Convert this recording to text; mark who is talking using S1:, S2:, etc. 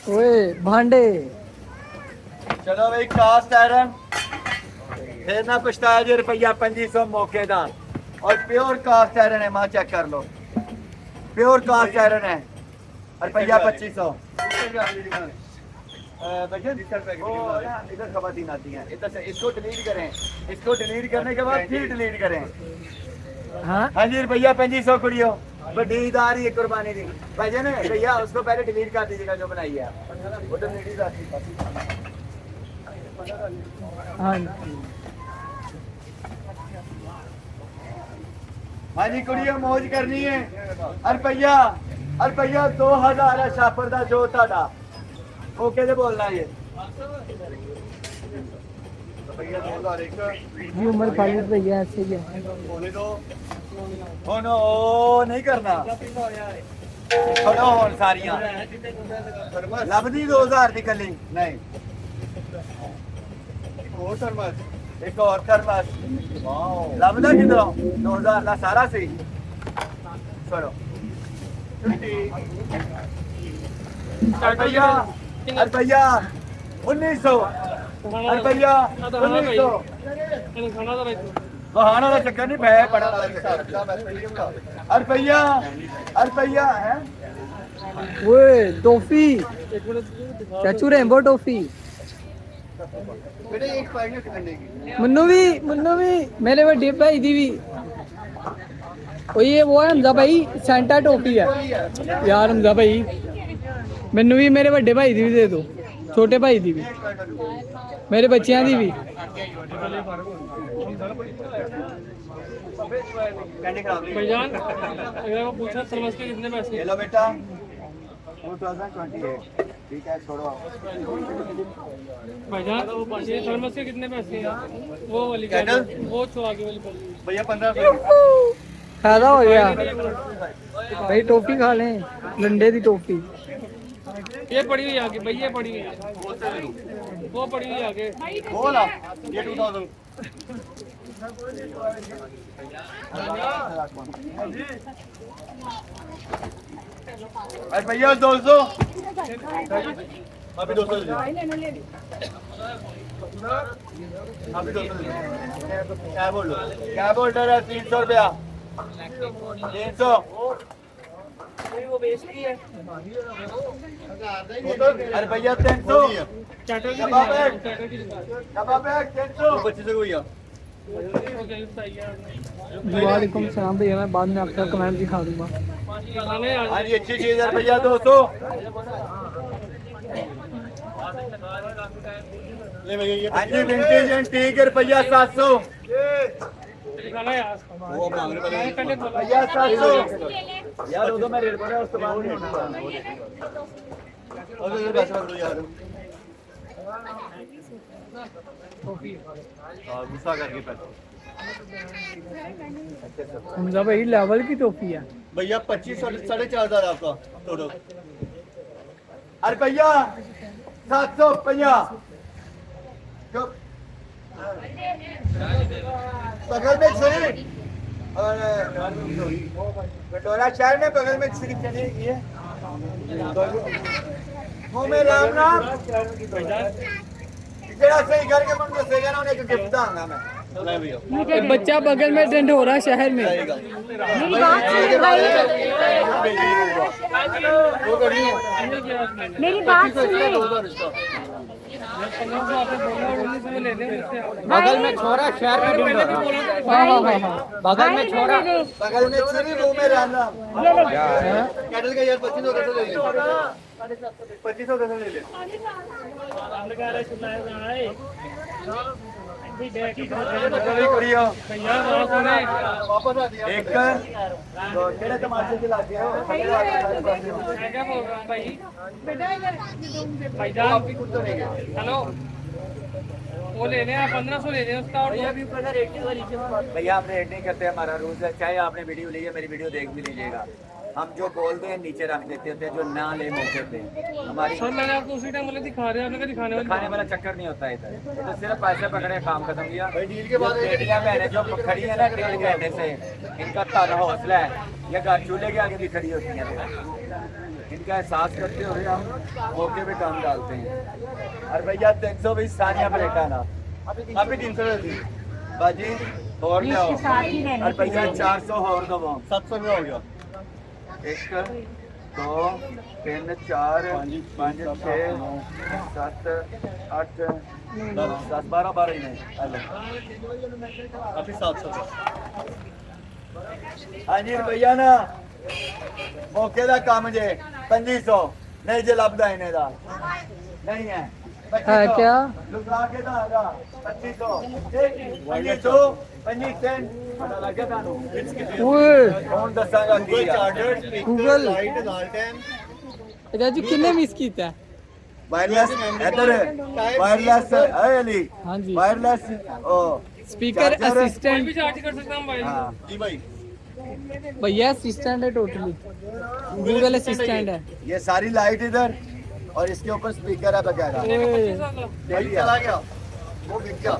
S1: ओए भांडे।
S2: चलो भाई कास्ट आयरन फिर ना पछताया जी, रुपया 2500 मौके का और प्योर कास्ट आयरन है। मां चेक कर लो, प्योर कास्ट आयरन है, रुपया 2500। इधर खवातीन आती हैं, इधर से इसको डिलीट करें, इसको डिलीट करने के बाद फिर डिलीट करें। हाँ जी, रुपया 2500 कुड़ियो बड़ी दार ही कुर्बानी दी भाईजान भैया, उसको पहले डिलीट कर दीजिएगा जो बनाई है वो तो लेडीज आती है। हाँ जी कुड़ियो मौज करनी है। रुपया 2000 है शापर का जो ताड़ा ओके से बोलना ये
S1: उम्र 40 भैया ऐसे ही है।
S2: ओ नहीं करना खड़ो हो सारियां लभदी 2000 की कली नहीं एक और थर्मस लभदा किधरों 2000 का सारा सी छोड़ो। रुपया 1900 रुपया 1900 बहाना का चक्कर नहीं भय पड़ा रुपया है
S1: वो टॉफी चाचू रेनबो टॉफी मन्नू भी मेरे बड़े भाई दी भी ये वो है हमजा भाई सेंटा टॉफी है यार। हमजा भाई मैनू भी मेरे बड़े भाई दी भी दे दो, छोटे भाई दी भी, मेरे बच्चियां दी भी।
S3: भाईजान अगर वो पूछा थर्मस के कितने पैसे?
S2: हेलो बेटा 2028 ठीक है छोड़ो।
S3: भाईजान ये थर्मस के कितने पैसे हैं? वो वाली वो तो आगे वाली
S2: भैया 1500
S1: फायदा हो गया भाई। टॉफी खा लें, लंडे दी टॉफी।
S3: ये पड़ी हुई आगे भाई, ये पड़ी हुई वो पड़ी हुई आगे
S2: बोला ये 2000 भैया 200 अभी 200 अभी 200 क्या बोल लो क्या बोल रहा है 300 रुपया 300
S3: वो बेचती है।
S2: अरे भैया 300
S3: चाटर की
S2: कबाब है 300
S1: वालेकुम सलाम भैया, मैं बाद में आपका कमेंट दिखा दूंगा।
S2: हाँ जी अच्छी चीज है भैया 200 हाँ जी विंटेज एंटीक रुपया 700 भैया 700 यार वो तो मैं रेट बोल रहा हूँ उसके बाद नहीं गुस्सा करके पैसे
S1: हमजा भाई लेवल की टॉफी है
S2: भैया 25 4,500 आपका टोटल। अरे भैया 750 बगल में छुरी और कटोरा शहर में बगल में छुरी चली है मुंह में राम राम जरा सही करके मन को सही जाना उन्हें गिफ्ट दूंगा मैं।
S1: एक बच्चा बगल में ढंढोरा शहर में।
S4: मेरी बात सुनिए।
S1: बगल में छोरा शहर में ढंढोरा। बगल में छोरा
S2: बगल में छुरी मुंह में राम राम कैटल का यार 2500 कैसे ले ले 2500 कैसे ले ले वापस आ दिया एक केड़े तमाशे के लाते हो
S3: क्या बोल रहा हूँ भाई भाईजान हेलो वो ले लें आप 1500 ले लें उसका और
S2: भैया आप रेट नहीं करते, हमारा रूल है। चाहे आपने वीडियो ली है मेरी वीडियो देख भी लीजिएगा हम जो बोलते हैं नीचे रख देते होते हैं, जो ना ले मौके पे हमारी
S3: सर मैंने आपको उसी टाइम वाले दिखा रहे हैं, आपने दिखाने वाले
S2: खाने वाला चक्कर नहीं होता है इधर। ये तो सिर्फ पैसे पकड़े काम खत्म किया। बेटियां बहनें जो खड़ी है ना 1.5 घंटे से, इनका ताना हौसला है, ये घर चूल्हे के आगे भी खड़ी होती हैं, इनका एहसास करते हुए हम मौके पे काम डालते हैं। और भैया 320 सानिया प्लेटा ना अभी 300 दी बाजी और ले आओ। और भैया 400 और दो 700 में हो गया। 1 2 3 4 5 6 7 8 10 12 12 ही नहीं अभी 700। हाँ जी भैया ना मौके का काम जे 2500 नहीं जे लभदा इन्हें दा नहीं है।
S1: है क्या?
S2: लुका के दा 2500 2500 25 पता लग गया तानू
S1: ओए
S2: कौन दसांगा की चार्टर्ड
S1: गूगल
S2: लाइट लाल टाइम
S1: राजू किन्ने मिस कीता है?
S2: वायरलेस इधर वायरलेस है अली
S1: हाँ जी
S2: वायरलेस ओ
S1: स्पीकर
S3: कोई भी
S1: असिस्टेंट
S3: चार्ज कर सकता हूँ भाई।
S2: हाँ जी भाई
S1: भैया असिस्टेंट है टोटली गूगल असिस्टेंट है।
S2: ये सारी लाइट इधर और इसके ऊपर स्पीकर है बकायदा।
S1: ओए
S3: साला।
S2: चला गया वो बिक गया।